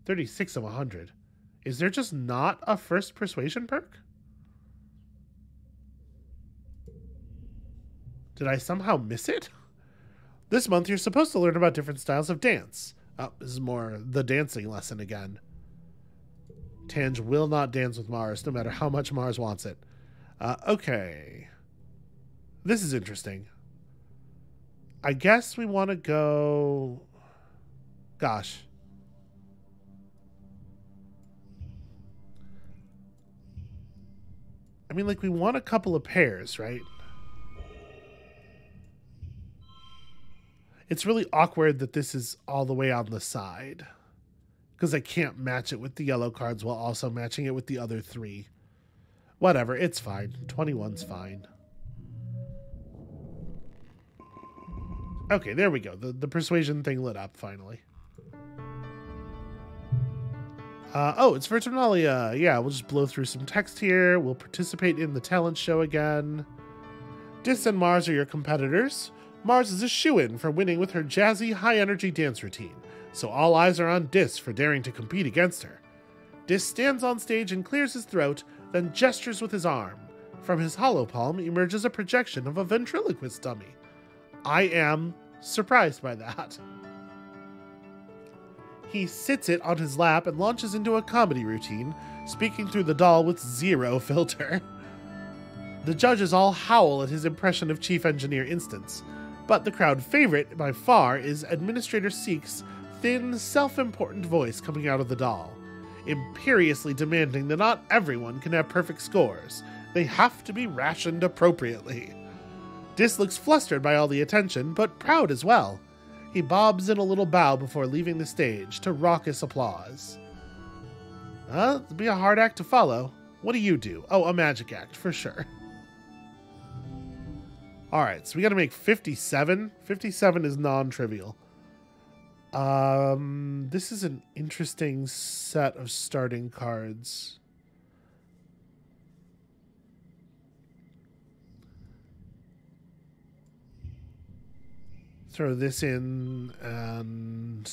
Speaker 1: 36 of 100. Is there just not a first persuasion perk? Did I somehow miss it? This month, you're supposed to learn about different styles of dance. Oh, this is more the dancing lesson again. Tange will not dance with Mars, no matter how much Mars wants it. Okay. This is interesting. I guess we want to go... Gosh. I mean, like, we want a couple of pairs, right? It's really awkward that this is all the way on the side. Because I can't match it with the yellow cards while also matching it with the other three. Whatever, it's fine. 21's fine. Okay, there we go. The persuasion thing lit up, finally. Oh, it's Verternalia. Yeah, we'll just blow through some text here. We'll participate in the talent show again. Dis and Mars are your competitors. Mars is a shoo-in for winning with her jazzy, high-energy dance routine, so all eyes are on Dis for daring to compete against her. Dis stands on stage and clears his throat, then gestures with his arm. From his hollow palm emerges a projection of a ventriloquist dummy. I am surprised by that. He sits it on his lap and launches into a comedy routine, speaking through the doll with zero filter. The judges all howl at his impression of Chief Engineer Instance, but the crowd favorite by far is Administrator Seek's thin, self-important voice coming out of the doll, imperiously demanding that not everyone can have perfect scores. They have to be rationed appropriately. Dis looks flustered by all the attention, but proud as well. He bobs in a little bow before leaving the stage to raucous applause. It'll be a hard act to follow. What do? Oh, a magic act, for sure. Alright, so we gotta make 57. 57 is non-trivial. This is an interesting set of starting cards. Throw this in, and...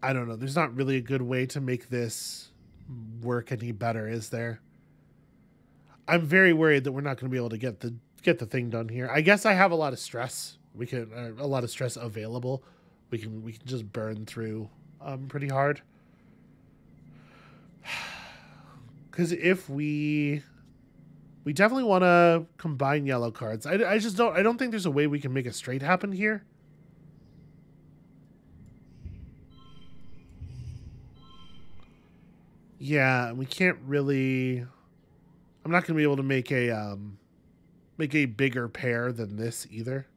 Speaker 1: I don't know. There's not really a good way to make this work any better, is there? I'm very worried that we're not going to be able to get the thing done here. I guess I have a lot of stress. We can a lot of stress available. We can just burn through pretty hard. Because if we definitely want to combine yellow cards. I don't think there's a way we can make a straight happen here. Yeah, we can't really... I'm not going to be able to make a bigger pair than this either.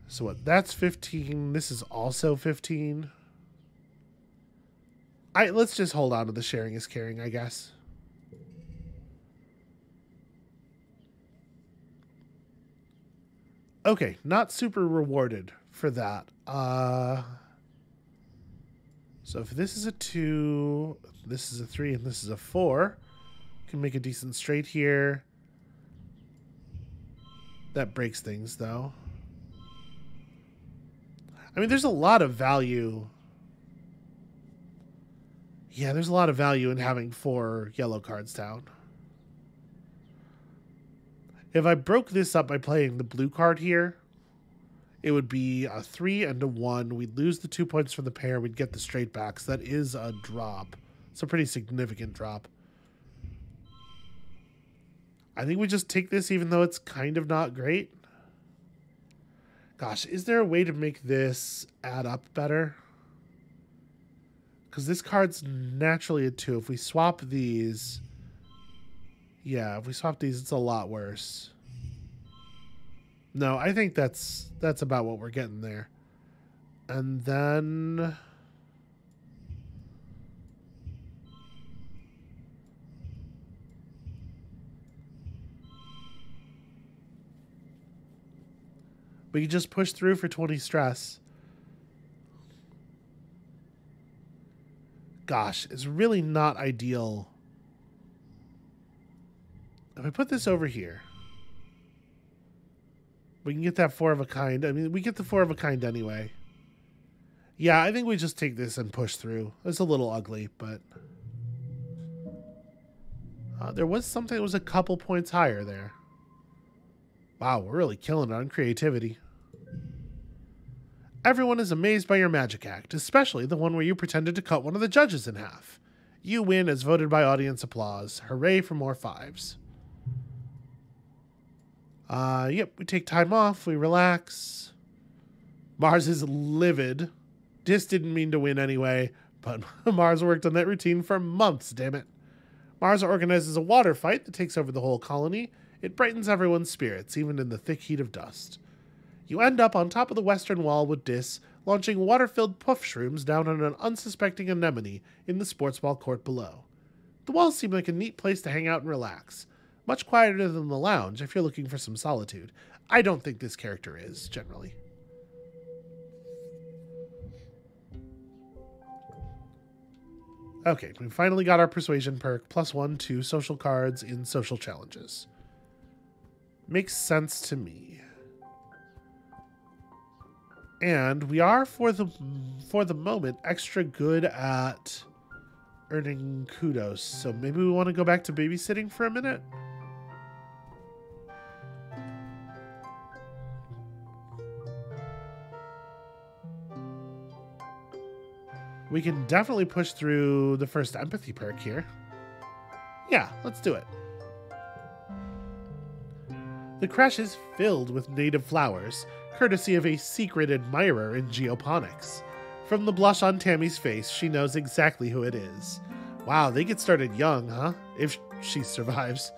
Speaker 1: So what? That's 15. This is also 15. Let's just hold on to the sharing is caring, I guess. Okay, not super rewarded for that. So So if this is a 2, this is a 3, and this is a 4, can make a decent straight here. That breaks things, though. I mean, there's a lot of value. Yeah, there's a lot of value in having 4 yellow cards down. If I broke this up by playing the blue card here, it would be a 3 and a 1. We'd lose the 2 points from the pair. We'd get the straight back. So that is a drop. It's a pretty significant drop. I think we just take this even though it's kind of not great. Gosh, is there a way to make this add up better? Because this card's naturally a 2. If we swap these... Yeah, if we swap these, it's a lot worse. No, I think that's about what we're getting there. And then... we can just push through for 20 stress. Gosh, it's really not ideal. If I put this over here, we can get that 4 of a kind. I mean, we get the 4 of a kind anyway. Yeah, I think we just take this and push through. It's a little ugly, but... there was something that was a couple points higher there. Wow, we're really killing it on creativity. Everyone is amazed by your magic act, especially the one where you pretended to cut one of the judges in half. You win as voted by audience applause. Hooray for more 5s. Yep, we take time off, we relax. Mars is livid. Dis didn't mean to win anyway, but Mars worked on that routine for months, damn it. Mars organizes a water fight that takes over the whole colony. It brightens everyone's spirits, even in the thick heat of dust. You end up on top of the western wall with Dis, launching water-filled puff shrooms down on an unsuspecting anemone in the sports ball court below. The walls seem like a neat place to hang out and relax. Much quieter than the lounge if you're looking for some solitude. I don't think this character is, generally. Okay, we finally got our persuasion perk, +1 to social cards in social challenges. Makes sense to me. And we are, for the moment, extra good at earning kudos. So maybe we want to go back to babysitting for a minute? We can definitely push through the first empathy perk here. Yeah, let's do it. The creche is filled with native flowers, courtesy of a secret admirer in geoponics. From the blush on Tammy's face, she knows exactly who it is. Wow, they get started young, huh? If she survives.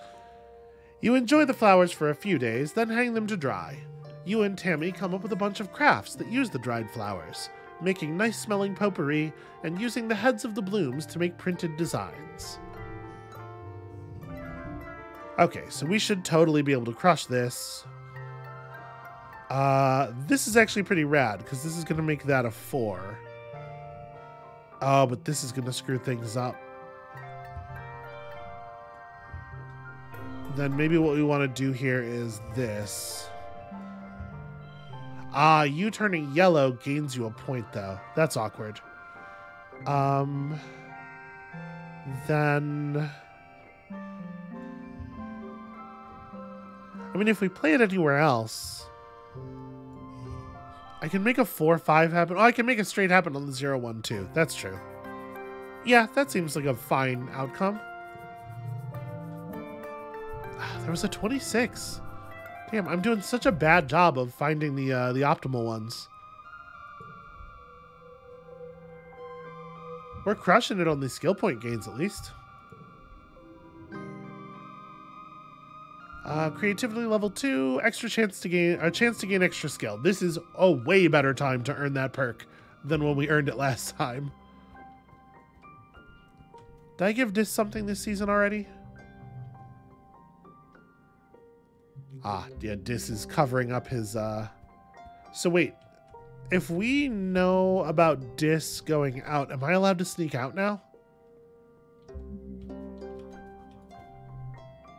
Speaker 1: You enjoy the flowers for a few days, then hang them to dry. You and Tammy come up with a bunch of crafts that use the dried flowers, making nice-smelling potpourri and using the heads of the blooms to make printed designs. Okay, so we should totally be able to crush this. This is actually pretty rad, because this is going to make that a 4. Oh, but this is going to screw things up. Then maybe what we want to do here is this. You turning yellow gains you a point, though. That's awkward. Then... I mean, if we play it anywhere else... I can make a 4-5 happen. Oh, I can make a straight happen on the 0-1 too. That's true. Yeah, that seems like a fine outcome. There was a 26. Damn, I'm doing such a bad job of finding the optimal ones. We're crushing it on the skill point gains, at least. Creativity level 2, extra chance to gain extra skill. This is a way better time to earn that perk than when we earned it last time. Did I give Dis something this season already? Yeah, Dis is covering up his, So wait, If we know about Dis going out, am I allowed to sneak out now?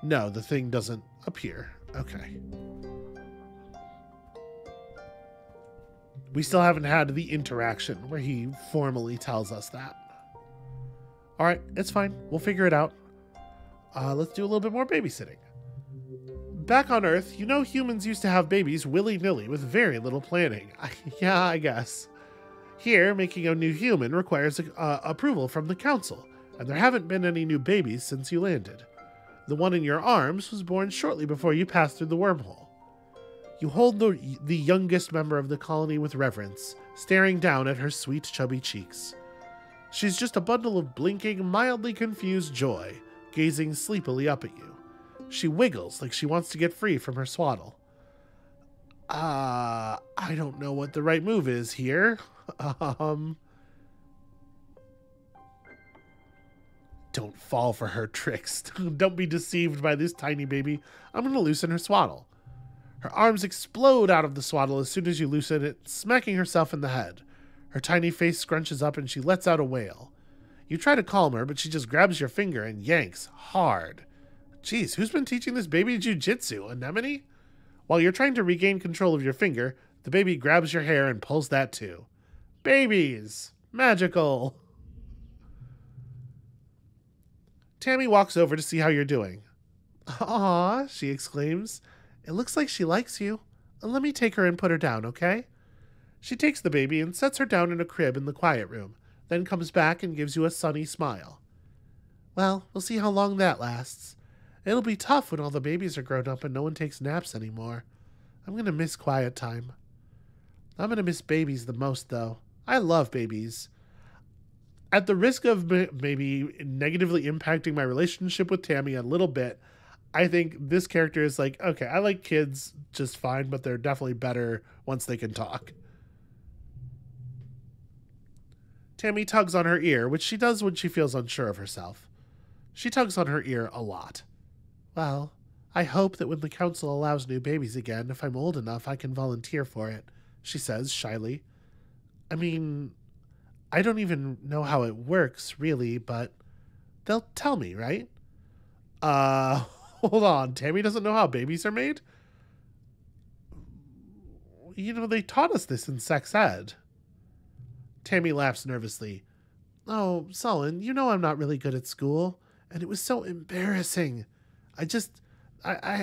Speaker 1: No, the thing doesn't appear. Okay. We still haven't had the interaction where he formally tells us that. All right, it's fine. We'll figure it out. Let's do a little bit more babysitting. Back on Earth, you know humans used to have babies willy-nilly with very little planning. Yeah, I guess. Here, making a new human requires approval from the council, and there haven't been any new babies since you landed. The one in your arms was born shortly before you passed through the wormhole. You hold the youngest member of the colony with reverence, staring down at her sweet, chubby cheeks. She's just a bundle of blinking, mildly confused joy, gazing sleepily up at you. She wiggles like she wants to get free from her swaddle. I don't know what the right move is here. Don't fall for her tricks. Don't be deceived by this tiny baby. I'm going to loosen her swaddle. Her arms explode out of the swaddle as soon as you loosen it, smacking herself in the head. Her tiny face scrunches up and she lets out a wail. You try to calm her, but she just grabs your finger and yanks hard. Jeez, who's been teaching this baby jujitsu? Anemone? While you're trying to regain control of your finger, the baby grabs your hair and pulls that too. Babies! Magical! Tammy walks over to see how you're doing. Aw, she exclaims. It looks like she likes you. Let me take her and put her down, okay? She takes the baby and sets her down in a crib in the quiet room, then comes back and gives you a sunny smile. Well, we'll see how long that lasts. It'll be tough when all the babies are grown up and no one takes naps anymore. I'm going to miss quiet time. I'm going to miss babies the most, though. I love babies. At the risk of maybe negatively impacting my relationship with Tammy a little bit, I think this character is like, okay, I like kids just fine, but they're definitely better once they can talk. Tammy tugs on her ear, which she does when she feels unsure of herself. She tugs on her ear a lot. Well, I hope that when the council allows new babies again, if I'm old enough, I can volunteer for it, she says shyly. I mean, I don't even know how it works, really, but they'll tell me, right? Hold on. Tammy doesn't know how babies are made? You know, they taught us this in sex ed. Tammy laughs nervously. Oh, Sullen, you know I'm not really good at school, and it was so embarrassing. I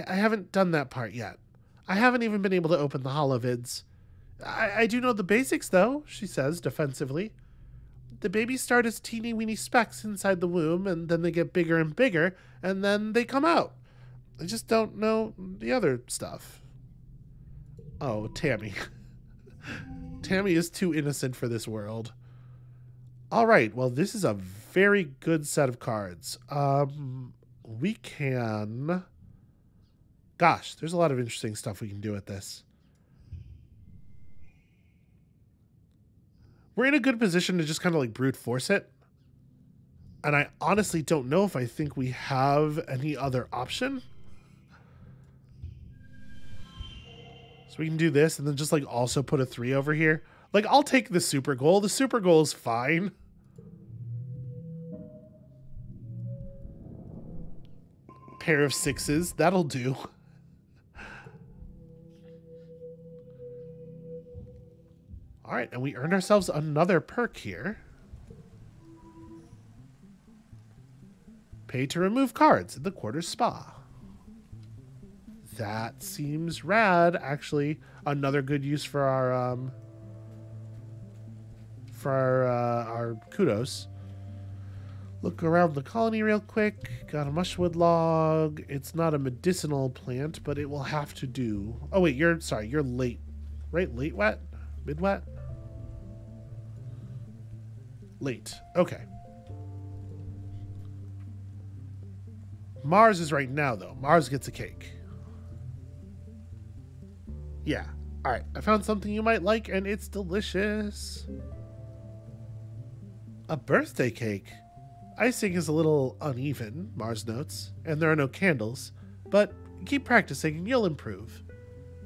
Speaker 1: haven't done that part yet. I haven't even been able to open the holovids. I do know the basics, though, she says defensively. The babies start as teeny weeny specks inside the womb, and then they get bigger and bigger, and then they come out. I just don't know the other stuff. Oh, Tammy. Tammy is too innocent for this world. All right, well, this is a very good set of cards. We can... Gosh, there's a lot of interesting stuff we can do with this. We're in a good position to just kind of like brute force it. And I honestly don't know if I think we have any other option. So we can do this and then just like also put a 3 over here. Like, I'll take the super goal. The super goal is fine. Pair of 6s. That'll do. All right, and we earned ourselves another perk here. Pay to remove cards at the quarters spa. That seems rad, actually. Another good use for our kudos. Look around the colony real quick. Got a mushwood log. It's not a medicinal plant, but it will have to do. Oh wait, you're late. Right? Late wet? Mid wet? Late. Okay. Mars is right now, though. Mars gets a cake. Yeah. All right. I found something you might like, and it's delicious. A birthday cake. Icing is a little uneven, Mars notes, and there are no candles, but keep practicing and you'll improve.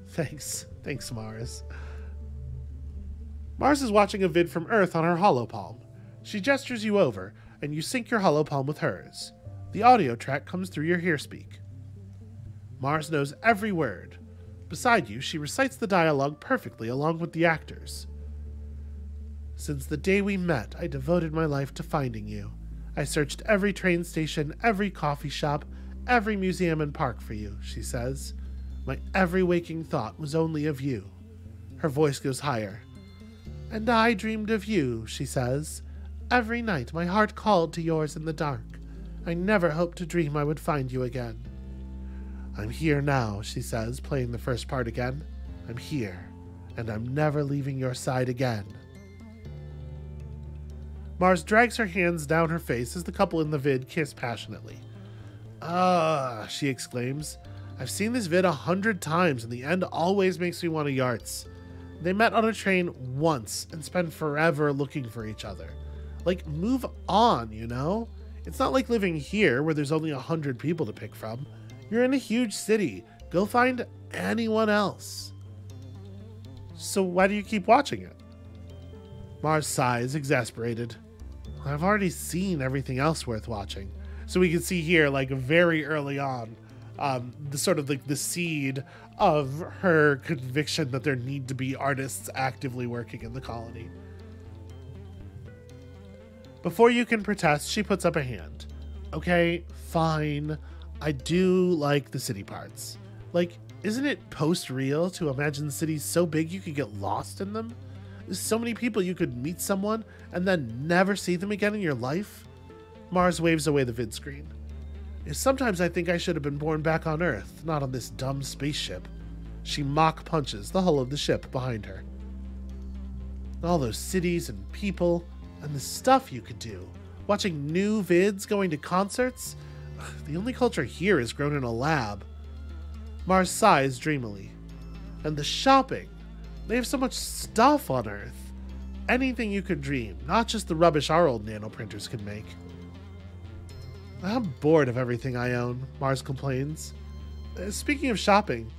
Speaker 1: Thanks. Thanks, Mars. Mars is watching a vid from Earth on her holopalm. She gestures you over, and you sync your holopalm with hers. The audio track comes through your hearspeak. Mars knows every word. Beside you, she recites the dialogue perfectly along with the actors. Since the day we met, I devoted my life to finding you. I searched every train station, every coffee shop, every museum and park for you, she says. My every waking thought was only of you. Her voice goes higher. And I dreamed of you, she says. Every night my heart called to yours in the dark. I never hoped to dream I would find you again. I'm here now, she says, playing the first part again. I'm here, and I'm never leaving your side again. Mars drags her hands down her face as the couple in the vid kiss passionately. Ah, she exclaims. I've seen this vid 100 times, and the end always makes me want to yarts. They met on a train once and spend forever looking for each other. Like, move on, you know? It's not like living here where there's only 100 people to pick from. You're in a huge city. Go find anyone else. So why do you keep watching it? Mars sighs, exasperated. I've already seen everything else worth watching. So we can see here, like, very early on, the sort of like the seed of her conviction that there need to be artists actively working in the colony. Before you can protest, she puts up a hand. Okay, fine. I do like the city parts. Like, isn't it post-real to imagine cities so big you could get lost in them? There's so many people you could meet someone and then never see them again in your life? Mars waves away the vid screen. Sometimes I think I should have been born back on Earth, not on this dumb spaceship. She mock punches the hull of the ship behind her. All those cities and people, and the stuff you could do. Watching new vids, going to concerts. The only culture here is grown in a lab. Mars sighs dreamily. And the shopping. They have so much stuff on Earth. Anything you could dream, not just the rubbish our old nanoprinters could make. I'm bored of everything I own, Mars complains. Speaking of shopping,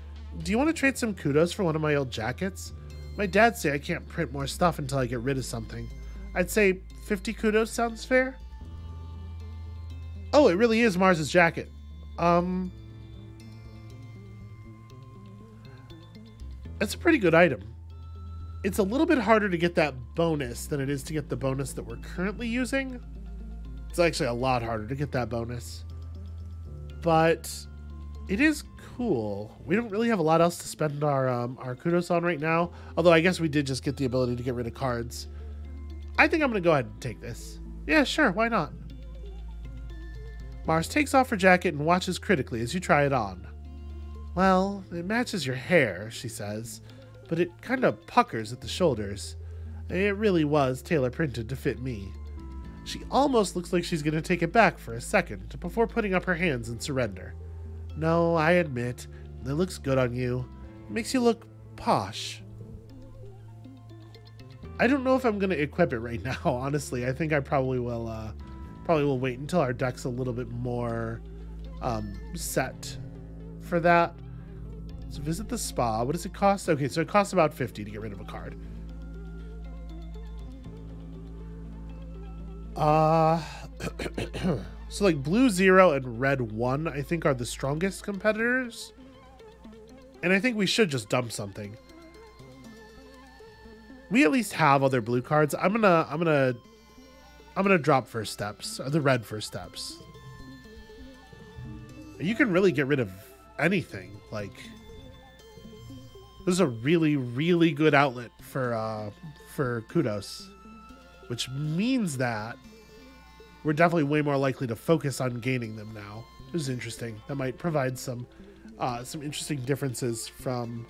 Speaker 1: do you want to trade some kudos for one of my old jackets? My dad say I can't print more stuff until I get rid of something. I'd say 50 kudos sounds fair. Oh, it really is Mars's jacket. It's a pretty good item. It's a little bit harder to get that bonus than it is to get the bonus that we're currently using. It's actually a lot harder to get that bonus. But it is cool. We don't really have a lot else to spend our kudos on right now. Although I guess we did just get the ability to get rid of cards. I think I'm going to go ahead and take this. Yeah, sure, why not? Mars takes off her jacket and watches critically as you try it on. Well, it matches your hair, she says, but it kind of puckers at the shoulders. It really was tailor-printed to fit me. She almost looks like she's going to take it back for a second before putting up her hands in surrender. No, I admit, it looks good on you. It makes you look posh. I don't know if I'm going to equip it right now, honestly. I think I probably will wait until our deck's a little bit more set for that. So visit the spa. What does it cost? Okay, so it costs about 50 to get rid of a card. So like blue 0 and red 1, I think, are the strongest competitors. And I think we should just dump something. We at least have other blue cards. I'm gonna drop first steps, or the red first steps. You can really get rid of anything. Like, this is a really, really good outlet for kudos, which means that we're definitely way more likely to focus on gaining them now. This is interesting. That might provide some interesting differences from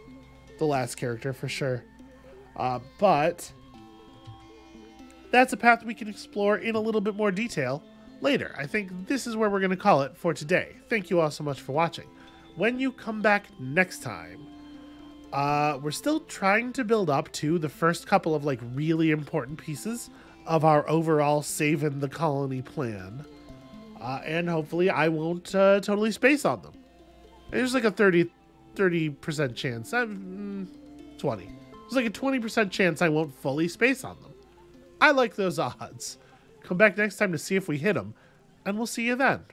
Speaker 1: the last character for sure. But that's a path we can explore in a little bit more detail later. I think this is where we're going to call it for today. Thank you all so much for watching. When you come back next time, we're still trying to build up to the first couple of like really important pieces of our overall saving the colony plan. And hopefully I won't totally space on them. There's like a 30% chance. 20. There's like a 20% chance I won't fully space on them. I like those odds. Come back next time to see if we hit them, and we'll see you then.